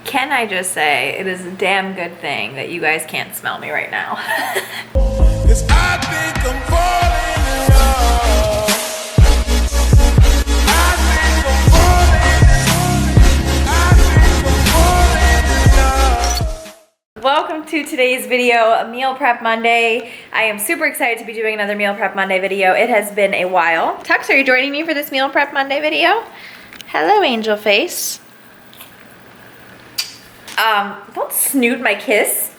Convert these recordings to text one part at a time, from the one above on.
Can I just say, it is a damn good thing that you guys can't smell me right now. Yes, I think I'm falling in love. I think I'm falling in love. Welcome to today's video, Meal Prep Monday. I am super excited to be doing another Meal Prep Monday video. It has been a while. Tux, are you joining me for this Meal Prep Monday video? Hello, angel face. Don't snoot my kiss.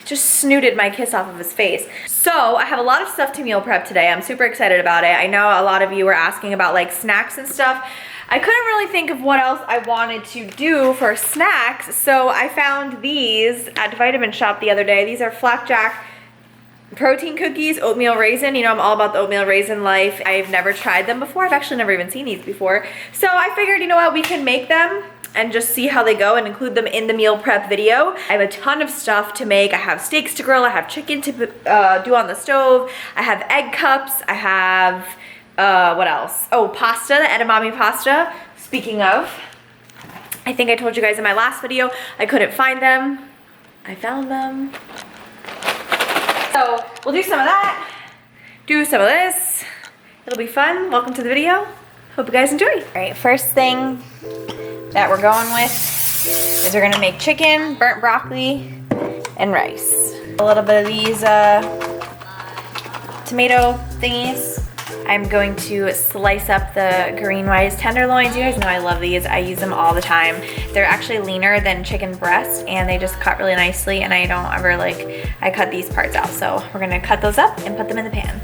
Just snooted my kiss off of his face. So I have a lot of stuff to meal prep today. I'm super excited about it. I know a lot of you were asking about like snacks and stuff. I couldn't really think of what else I wanted to do for snacks, so I found these at Vitamin Shop the other day. These are Flapjack protein cookies, oatmeal raisin. You know, I'm all about the oatmeal raisin life. I've never tried them before. I've actually never even seen these before. So I figured, you know what, we can make them and just see how they go and include them in the meal prep video. I have a ton of stuff to make. I have steaks to grill, I have chicken to do on the stove, I have egg cups, I have, what else? Oh, pasta, the edamame pasta. Speaking of, I think I told you guys in my last video, I couldn't find them. I found them. So we'll do some of that, do some of this. It'll be fun. Welcome to the video. Hope you guys enjoy. All right, first thing that we're going with is we're gonna make chicken, burnt broccoli, and rice. A little bit of these tomato thingies. I'm going to slice up the green rice tenderloins. You guys know I love these. I use them all the time. They're actually leaner than chicken breast and they just cut really nicely, and I don't ever I cut these parts out. So we're gonna cut those up and put them in the pan.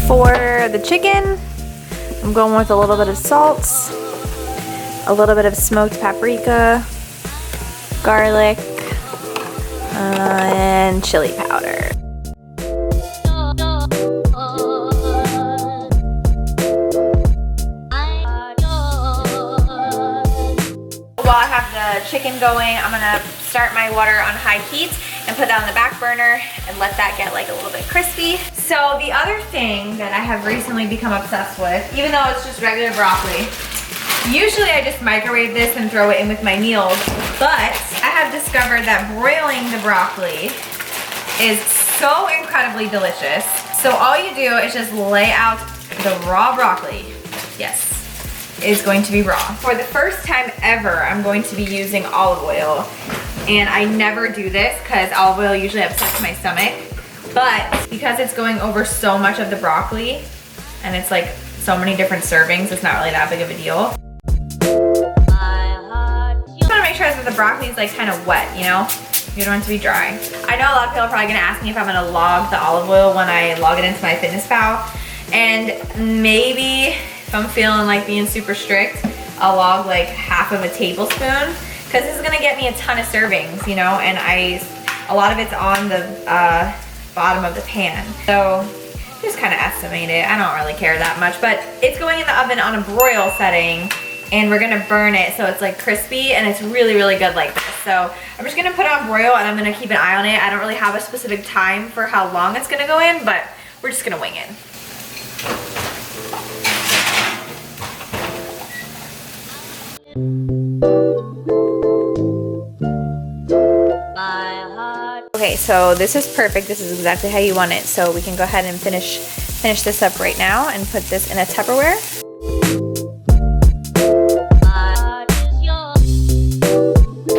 For the chicken, I'm going with a little bit of salt, a little bit of smoked paprika, garlic, and chili powder. While I have the chicken going, I'm gonna start my water on high heat and put that on the back burner and let that get like a little bit crispy. So the other thing that I have recently become obsessed with, even though it's just regular broccoli, usually I just microwave this and throw it in with my meals, but I have discovered that broiling the broccoli is so incredibly delicious. So all you do is just lay out the raw broccoli. Yes, it's going to be raw. For the first time ever, I'm going to be using olive oil. And I never do this because olive oil usually upsets my stomach. But because it's going over so much of the broccoli, and it's like so many different servings, it's not really that big of a deal. Just wanna make sure that the broccoli is like kind of wet, you know? You don't want it to be dry. I know a lot of people are probably gonna ask me if I'm gonna log the olive oil when I log it into my FitnessPal. And maybe if I'm feeling like being super strict, I'll log like half of a tablespoon, because this is gonna get me a ton of servings, you know, and a lot of it's on the bottom of the pan. So just kind of estimate it. I don't really care that much, but it's going in the oven on a broil setting, and we're gonna burn it so it's like crispy, and it's really, really good like this. So I'm just gonna put it on broil, and I'm gonna keep an eye on it. I don't really have a specific time for how long it's gonna go in, but we're just gonna wing it. Okay, so this is perfect. This is exactly how you want it. So we can go ahead and finish this up right now and put this in a Tupperware.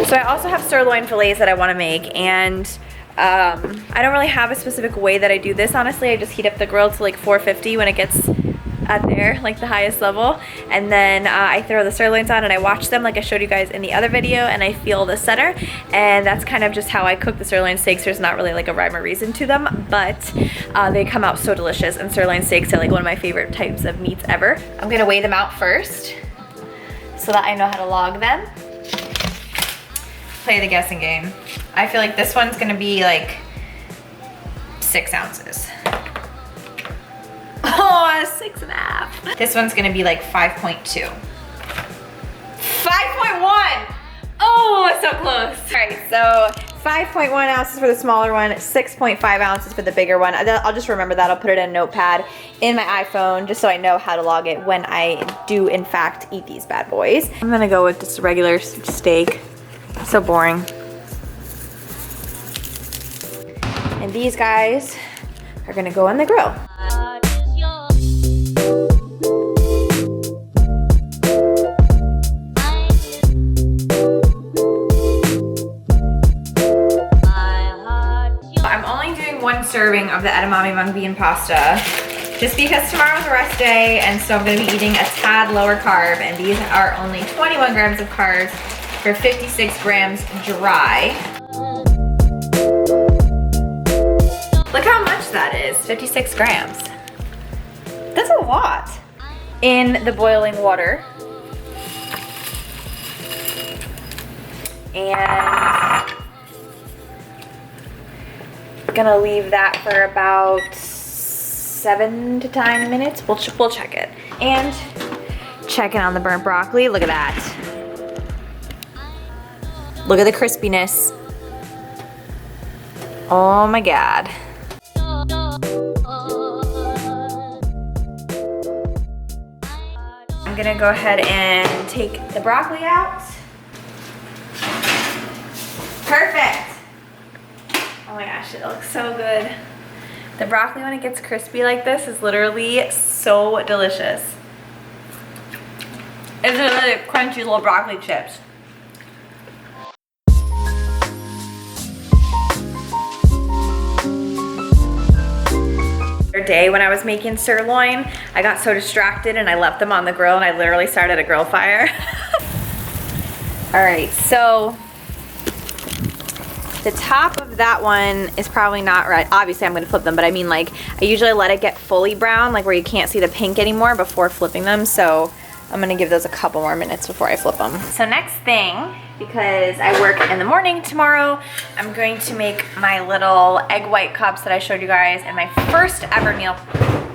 So I also have sirloin fillets that I want to make, and I don't really have a specific way that I do this, honestly. I just heat up the grill to like 450 when it gets at there, like the highest level, and then I throw the sirloins on and I watch them like I showed you guys in the other video, and I feel the center, and that's kind of just how I cook the sirloin steaks. There's not really like a rhyme or reason to them, but they come out so delicious, and sirloin steaks are like one of my favorite types of meats ever. I'm gonna weigh them out first so that I know how to log them. Play the guessing game. I feel like this one's gonna be like 6 ounces. Oh, 6.5. This one's gonna be like 5.2. 5.1! Oh, so close. All right, so 5.1 ounces for the smaller one, 6.5 ounces for the bigger one. I'll just remember that. I'll put it in a notepad in my iPhone just so I know how to log it when I do in fact eat these bad boys. I'm gonna go with just a regular steak. So boring. And these guys are gonna go on the grill. One serving of the edamame mung bean pasta just because tomorrow's a rest day, and so I'm going to be eating a tad lower carb, and these are only 21 grams of carbs for 56 grams dry. Look how much that is, 56 grams. That's a lot. In the boiling water. And gonna leave that for about 7 to 9 minutes. We'll check it. And checking on the burnt broccoli. Look at that. Look at the crispiness. Oh my God. I'm gonna go ahead and take the broccoli out. Perfect. Oh my gosh, it looks so good. The broccoli, when it gets crispy like this, is literally so delicious. It's literally crunchy little broccoli chips. The other day when I was making sirloin, I got so distracted and I left them on the grill, and I literally started a grill fire. All right, so the top of that one is probably not right. Obviously I'm gonna flip them, but I mean, like, I usually let it get fully brown, like where you can't see the pink anymore before flipping them. So I'm gonna give those a couple more minutes before I flip them. So next thing, because I work in the morning tomorrow, I'm going to make my little egg white cups that I showed you guys in my first ever meal.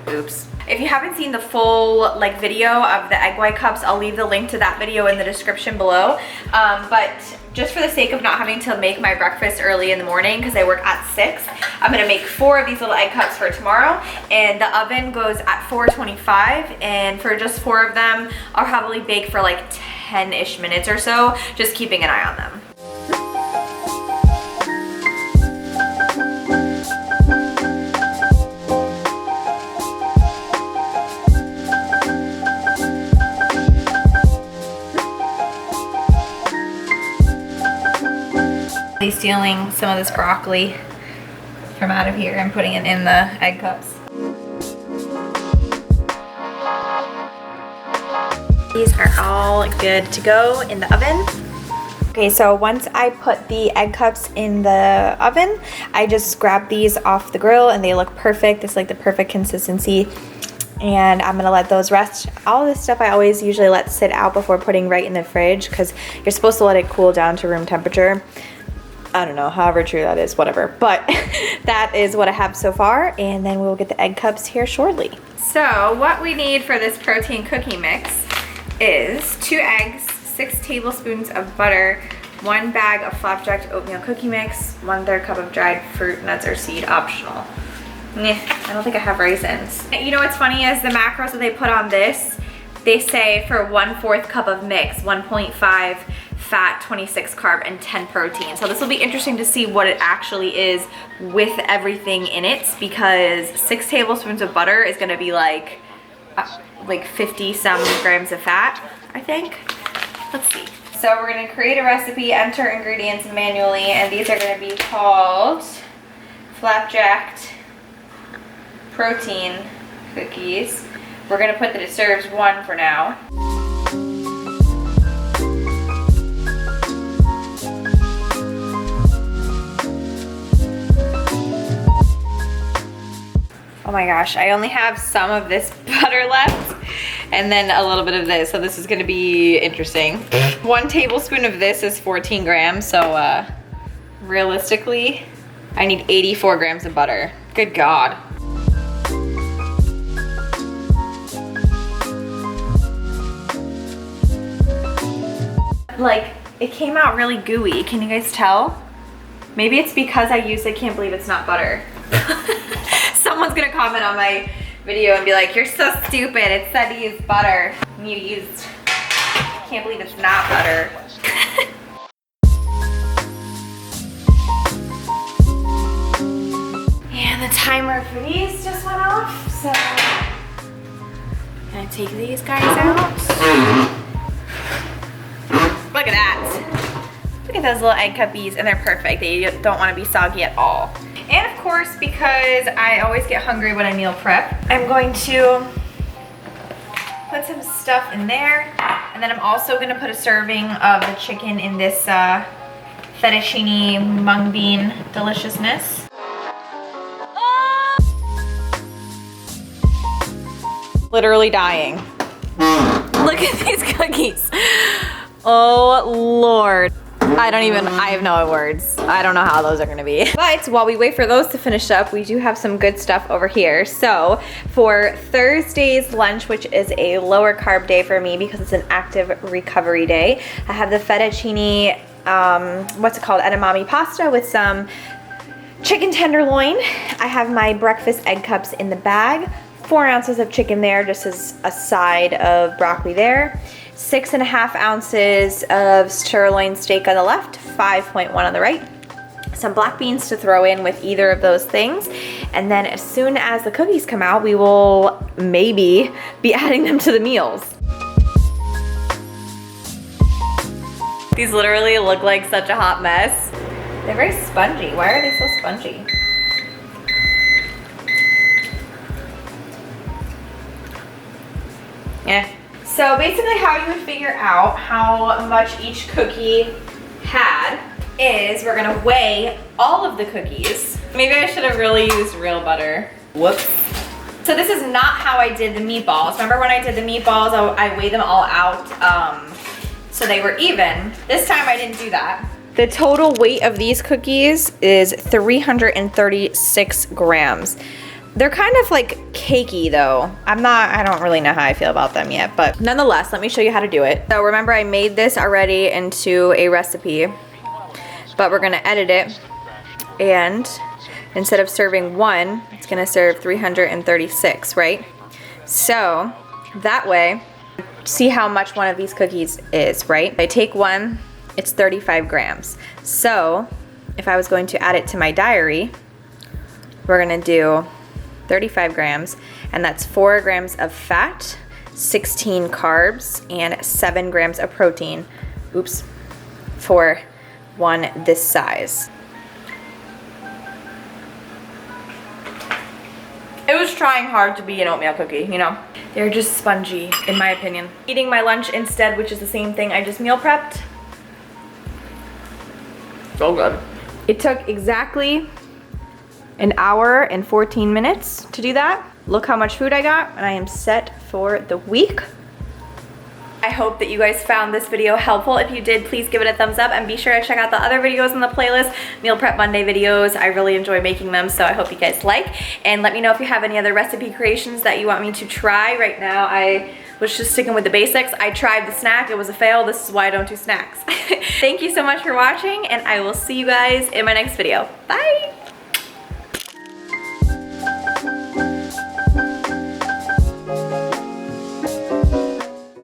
Oops. If you haven't seen the full video of the egg white cups, I'll leave the link to that video in the description below. But just for the sake of not having to make my breakfast early in the morning, because I work at 6, I'm gonna make 4 of these little egg cups for tomorrow. And the oven goes at 425, and for just 4 of them, I'll probably bake for like 10-ish minutes or so, just keeping an eye on them. Stealing some of this broccoli from out of here and putting it in the egg cups. These are all good to go in the oven. Okay, so once I put the egg cups in the oven, I just grab these off the grill and they look perfect. It's like the perfect consistency. And I'm gonna let those rest. All this stuff I always usually let sit out before putting right in the fridge, because you're supposed to let it cool down to room temperature. I don't know, however true that is, whatever. But that is what I have so far, and then we'll get the egg cups here shortly. So what we need for this protein cookie mix is 2 eggs, 6 tablespoons of butter, 1 bag of Flapjacks oatmeal cookie mix, 1/3 cup of dried fruit, nuts or seed optional. I don't think I have raisins. You know what's funny is the macros that they put on this, they say for 1/4 cup of mix, 1.5 fat, 26 carb, and 10 protein. So this will be interesting to see what it actually is with everything in it, because 6 tablespoons of butter is gonna be like 50 some grams of fat, I think. Let's see. So we're gonna create a recipe, enter ingredients manually, and these are gonna be called Flapjacks protein cookies. We're gonna put that it serves 1 for now. Oh my gosh, I only have some of this butter left and then a little bit of this, so this is gonna be interesting. 1 tablespoon of this is 14 grams, so realistically, I need 84 grams of butter. Good God. Like, it came out really gooey. Can you guys tell? Maybe it's because I used I can't believe it's not butter. Someone's gonna comment on my video and be like, you're so stupid. It said to use butter. And you used, I can't believe it's not butter. And the timer for these just went off, so I'm gonna take these guys out. Look at that. Look at those little egg cuppies, and they're perfect. They don't want to be soggy at all. And of course, because I always get hungry when I meal prep, I'm going to put some stuff in there. And then I'm also gonna put a serving of the chicken in this fettuccine mung bean deliciousness. Literally dying. Look at these cookies. Oh Lord. I have no words. I don't know how those are gonna be. But while we wait for those to finish up, we do have some good stuff over here. So for Thursday's lunch, which is a lower carb day for me because it's an active recovery day, I have the fettuccine, what's it called? Edamame pasta with some chicken tenderloin. I have my breakfast egg cups in the bag. 4 ounces of chicken there, just as a side of broccoli there. 6.5 ounces of sirloin steak on the left, 5.1 on the right. Some black beans to throw in with either of those things. And then as soon as the cookies come out, we will maybe be adding them to the meals. These literally look like such a hot mess. They're very spongy. Why are they so spongy? Yeah. So basically how you would figure out how much each cookie had is we're gonna weigh all of the cookies. Maybe I should have really used real butter. Whoops. So this is not how I did the meatballs. Remember when I did the meatballs, I weighed them all out so they were even. This time I didn't do that. The total weight of these cookies is 336 grams. They're kind of like cakey though. I don't really know how I feel about them yet, but nonetheless, let me show you how to do it. So remember I made this already into a recipe, but we're gonna edit it, and instead of serving 1, it's gonna serve 336, right? So that way, see how much one of these cookies is, right? I take 1, it's 35 grams. So if I was going to add it to my diary, we're gonna do 35 grams, and that's 4 grams of fat, 16 carbs, and 7 grams of protein. Oops, for one this size. It was trying hard to be an oatmeal cookie, you know? They're just spongy, in my opinion. Eating my lunch instead, which is the same thing I just meal prepped. So good. It took exactly an hour and 14 minutes to do that. Look how much food I got, and I am set for the week. I hope that you guys found this video helpful. If you did, please give it a thumbs up, and be sure to check out the other videos in the playlist, Meal Prep Monday videos. I really enjoy making them, so I hope you guys like. And let me know if you have any other recipe creations that you want me to try. Right now, I was just sticking with the basics. I tried the snack, it was a fail. This is why I don't do snacks. Thank you so much for watching, and I will see you guys in my next video. Bye!